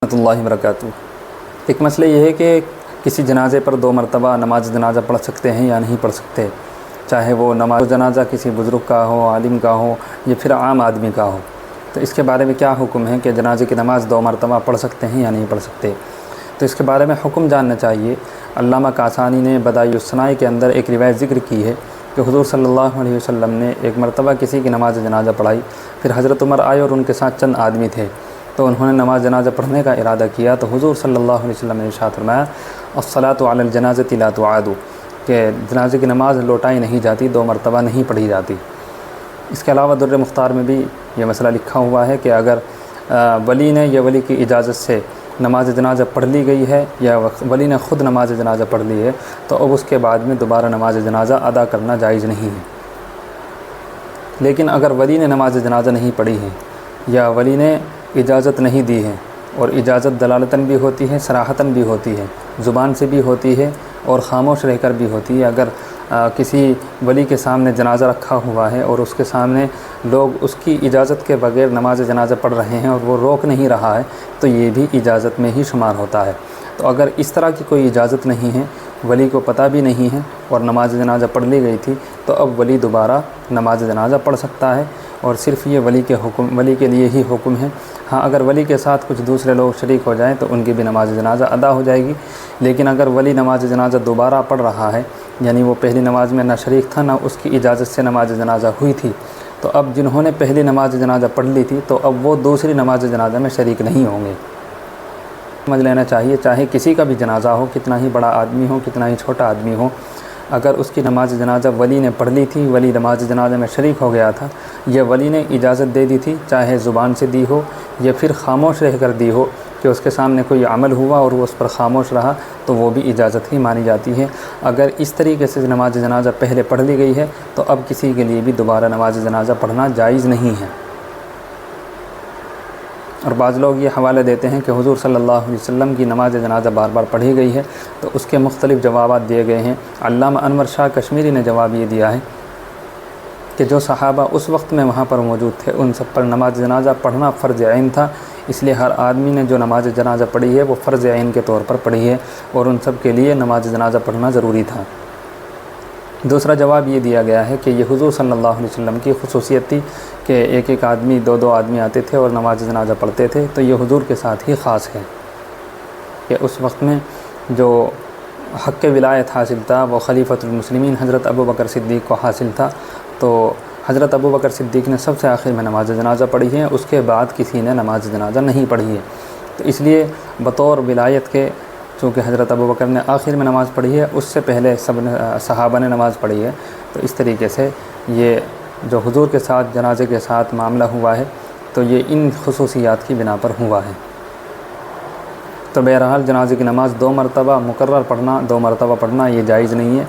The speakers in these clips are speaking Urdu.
ورحمۃ اللہ وبرکاتہ۔ ایک مسئلہ یہ ہے کہ کسی جنازے پر 2 مرتبہ نماز جنازہ پڑھ سکتے ہیں یا نہیں پڑھ سکتے، چاہے وہ نماز جنازہ کسی بزرگ کا ہو، عالم کا ہو یا پھر عام آدمی کا ہو۔ تو اس کے بارے میں کیا حکم ہے کہ جنازے کی نماز 2 مرتبہ پڑھ سکتے ہیں یا نہیں پڑھ سکتے؟ تو اس کے بارے میں حکم جاننا چاہیے۔ علامہ کاشانی نے بدائع الثناء کے اندر ایک روایت ذکر کی ہے کہ حضور صلی اللہ علیہ وسلم نے ایک مرتبہ کسی کی نماز جنازہ پڑھائی، پھر حضرت عمر آئے اور ان کے ساتھ چند آدمی تھے، تو انہوں نے نماز جنازہ پڑھنے کا ارادہ کیا تو حضور صلی اللہ علیہ وسلم نے ارشاد فرمایا الصلاۃ علی الجنازۃ لا تعاد، کہ جنازے کی نماز لوٹائی نہیں جاتی، 2 مرتبہ نہیں پڑھی جاتی۔ اس کے علاوہ در مختار میں بھی یہ مسئلہ لکھا ہوا ہے کہ اگر ولی نے یا ولی کی اجازت سے نماز جنازہ پڑھ لی گئی ہے یا ولی نے خود نماز جنازہ پڑھ لی ہے تو اب اس کے بعد میں دوبارہ نماز جنازہ ادا کرنا جائز نہیں ہے۔ لیکن اگر ولی نے نماز جنازہ نہیں پڑھی ہے یا ولی نے اجازت نہیں دی ہے، اور اجازت دلالتاً بھی ہوتی ہے، صراحتاً بھی ہوتی ہے، زبان سے بھی ہوتی ہے اور خاموش رہ کر بھی ہوتی ہے۔ اگر کسی ولی کے سامنے جنازہ رکھا ہوا ہے اور اس کے سامنے لوگ اس کی اجازت کے بغیر نماز جنازہ پڑھ رہے ہیں اور وہ روک نہیں رہا ہے تو یہ بھی اجازت میں ہی شمار ہوتا ہے۔ تو اگر اس طرح کی کوئی اجازت نہیں ہے، ولی کو پتہ بھی نہیں ہے اور نماز جنازہ پڑھ لی گئی تھی، تو اب ولی دوبارہ نماز جنازہ پڑھ سکتا ہے، اور صرف یہ ولی کے لیے ہی حکم ہے۔ ہاں، اگر ولی کے ساتھ کچھ دوسرے لوگ شریک ہو جائیں تو ان کی بھی نماز جنازہ ادا ہو جائے گی۔ لیکن اگر ولی نماز جنازہ دوبارہ پڑھ رہا ہے، یعنی وہ پہلی نماز میں نہ شریک تھا نہ اس کی اجازت سے نماز جنازہ ہوئی تھی، تو اب جنہوں نے پہلی نماز جنازہ پڑھ لی تھی تو اب وہ دوسری نماز جنازہ میں شریک نہیں ہوں گے۔ سمجھ لینا چاہیے، چاہے کسی کا بھی جنازہ ہو، کتنا ہی بڑا آدمی ہو، کتنا ہی چھوٹا آدمی ہو، اگر اس کی نماز جنازہ ولی نے پڑھ لی تھی، ولی نماز جنازہ میں شریک ہو گیا تھا، یا ولی نے اجازت دے دی تھی، چاہے زبان سے دی ہو یا پھر خاموش رہ کر دی ہو کہ اس کے سامنے کوئی عمل ہوا اور وہ اس پر خاموش رہا، تو وہ بھی اجازت ہی مانی جاتی ہے۔ اگر اس طریقے سے نماز جنازہ پہلے پڑھ لی گئی ہے تو اب کسی کے لیے بھی دوبارہ نماز جنازہ پڑھنا جائز نہیں ہے۔ اور بعض لوگ یہ حوالہ دیتے ہیں کہ حضور صلی اللہ علیہ وسلم کی نماز جنازہ بار بار پڑھی گئی ہے، تو اس کے مختلف جوابات دیے گئے ہیں۔ علامہ انور شاہ کشمیری نے جواب یہ دیا ہے کہ جو صحابہ اس وقت میں وہاں پر موجود تھے ان سب پر نماز جنازہ پڑھنا فرض عین تھا، اس لیے ہر آدمی نے جو نماز جنازہ پڑھی ہے وہ فرض عین کے طور پر پڑھی ہے اور ان سب کے لیے نماز جنازہ پڑھنا ضروری تھا۔ دوسرا جواب یہ دیا گیا ہے کہ یہ حضور صلی اللہ علیہ وسلم کی خصوصیت تھی کہ ایک آدمی 2 آدمی آتے تھے اور نماز جنازہ پڑھتے تھے، تو یہ حضور کے ساتھ ہی خاص ہے کہ اس وقت میں جو حق ولایت حاصل تھا وہ خلیفۃ المسلمین حضرت ابوبکر صدیق کو حاصل تھا، تو حضرت ابوبکر صدیق نے سب سے آخر میں نماز جنازہ پڑھی ہے، اس کے بعد کسی نے نماز جنازہ نہیں پڑھی ہے۔ تو اس لیے بطور ولایت کے چونکہ حضرت ابوبکر نے آخر میں نماز پڑھی ہے، اس سے پہلے سب صحابہ نے نماز پڑھی ہے، تو اس طریقے سے یہ جو حضور کے ساتھ جنازے کے ساتھ معاملہ ہوا ہے تو یہ ان خصوصیات کی بنا پر ہوا ہے۔ تو بہرحال جنازے کی نماز 2 مرتبہ مقرر پڑھنا، 2 مرتبہ پڑھنا یہ جائز نہیں ہے۔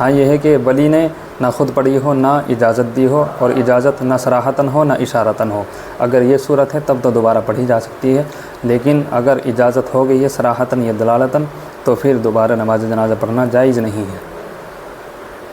ہاں، یہ ہے کہ ولی نے نہ خود پڑھی ہو نہ اجازت دی ہو، اور اجازت نہ صراحتاً ہو نہ اشارتاً ہو، اگر یہ صورت ہے تب تو دوبارہ پڑھی جا سکتی ہے۔ لیکن اگر اجازت ہو گئی ہے صراحتاً یا دلالتاً تو پھر دوبارہ نماز جنازہ پڑھنا جائز نہیں ہے۔